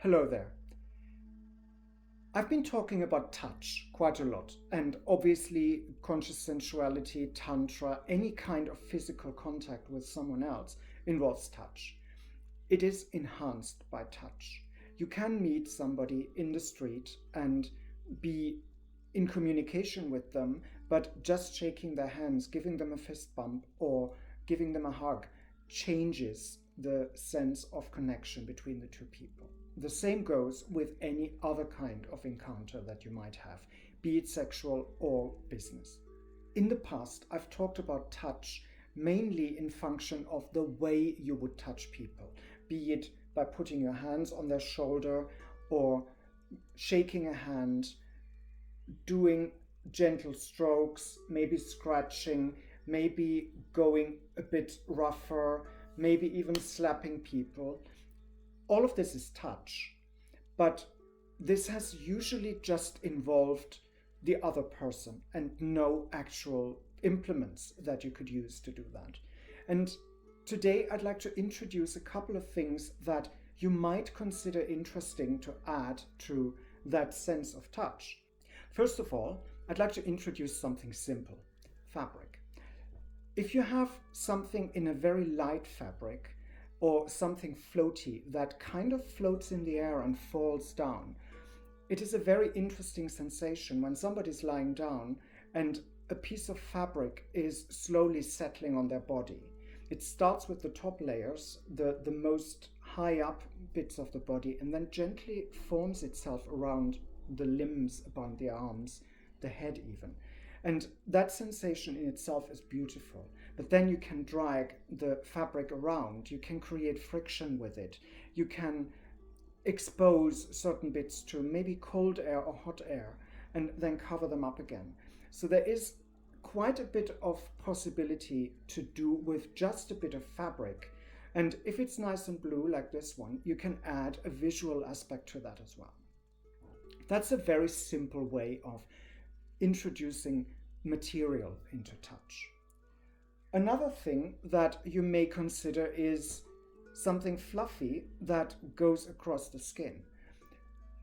Hello there. I've been talking about touch quite a lot, and obviously, conscious sensuality, tantra, any kind of physical contact with someone else involves touch. It is enhanced by touch. You can meet somebody in the street and be in communication with them, but just shaking their hands, giving them a fist bump, or giving them a hug changes the sense of connection between the two people. The same goes with any other kind of encounter that you might have, be it sexual or business. In the past, I've talked about touch mainly in function of the way you would touch people, be it by putting your hands on their shoulder or shaking a hand, doing gentle strokes, maybe scratching, maybe going a bit rougher, maybe even slapping people. All of this is touch, but this has usually just involved the other person and no actual implements that you could use to do that. And today I'd like to introduce a couple of things that you might consider interesting to add to that sense of touch. First of all, I'd like to introduce something simple: fabric. If you have something in a very light fabric, or something floaty that kind of floats in the air and falls down, it is a very interesting sensation when somebody's lying down and a piece of fabric is slowly settling on their body. It starts with the top layers, the most high up bits of the body, and then gently forms itself around the limbs, upon the arms, the head even. And that sensation in itself is beautiful. But then you can drag the fabric around, you can create friction with it, you can expose certain bits to maybe cold air or hot air, and then cover them up again. So there is quite a bit of possibility to do with just a bit of fabric. And if it's nice and blue like this one, you can add a visual aspect to that as well. That's a very simple way of introducing material into touch. Another thing that you may consider is something fluffy that goes across the skin.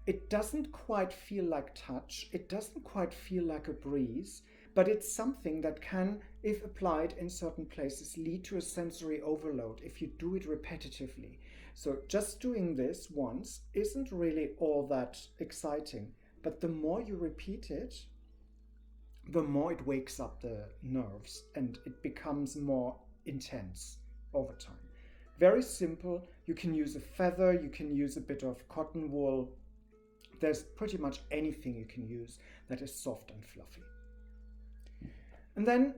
It doesn't quite feel like touch, it doesn't quite feel like a breeze, but it's something that can, if applied in certain places, lead to a sensory overload if you do it repetitively. So just doing this once isn't really all that exciting, but the more you repeat it, the more it wakes up the nerves and it becomes more intense over time. Very simple. You can use a feather, you can use a bit of cotton wool. There's pretty much anything you can use that is soft and fluffy. And then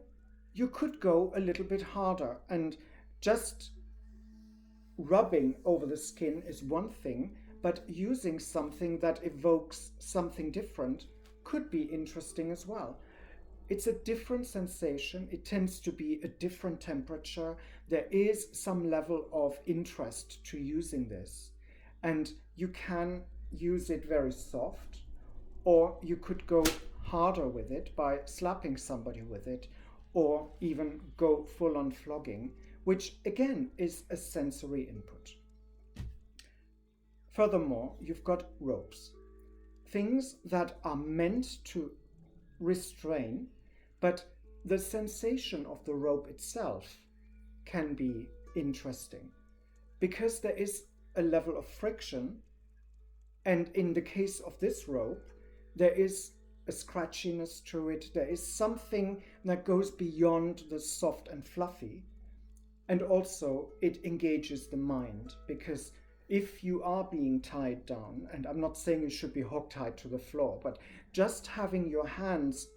you could go a little bit harder, and just rubbing over the skin is one thing, but using something that evokes something different could be interesting as well. It's a different sensation. It tends to be a different temperature. There is some level of interest to using this. And you can use it very soft, or you could go harder with it by slapping somebody with it, or even go full on flogging, which again is a sensory input. Furthermore, you've got ropes. Things that are meant to restrain, but the sensation of the rope itself can be interesting because there is a level of friction, and in the case of this rope, there is a scratchiness to it, there is something that goes beyond the soft and fluffy, and also it engages the mind, because if you are being tied down, and I'm not saying you should be hogtied to the floor, but just having your hands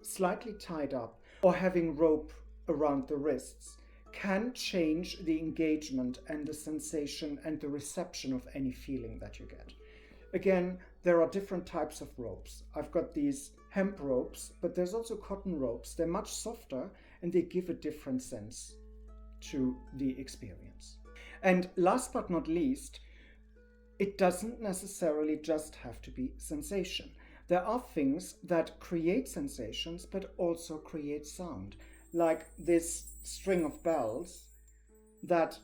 slightly tied up or having rope around the wrists can change the engagement and the sensation and the reception of any feeling that you get. Again, there are different types of ropes. I've got these hemp ropes, but there's also cotton ropes. They're much softer and they give a different sense to the experience. And last but not least, it doesn't necessarily just have to be sensation. There are things that create sensations but also create sound, like this string of bells that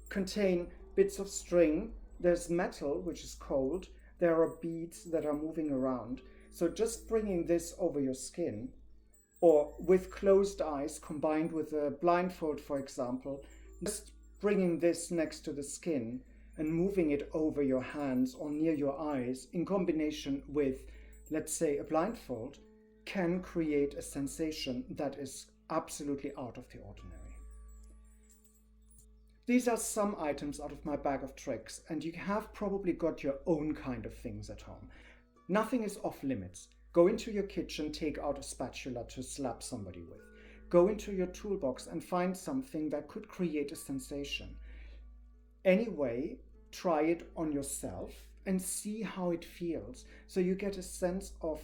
contain bits of string There's metal, which is cold. There are beads that are moving around. So just bringing this over your skin, or with closed eyes combined with a blindfold, for example, just bringing this next to the skin and moving it over your hands or near your eyes in combination with, let's say, a blindfold, can create a sensation that is absolutely out of the ordinary. These are some items out of my bag of tricks, and you have probably got your own kind of things at home. Nothing is off limits. Go into your kitchen, take out a spatula to slap somebody with. Go into your toolbox and find something that could create a sensation. Anyway, try it on yourself and see how it feels, so you get a sense of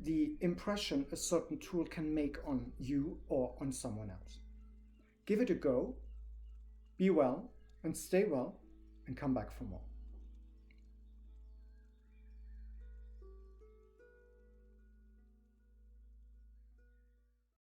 the impression a certain tool can make on you or on someone else. Give it a go, be well, and stay well, and come back for more.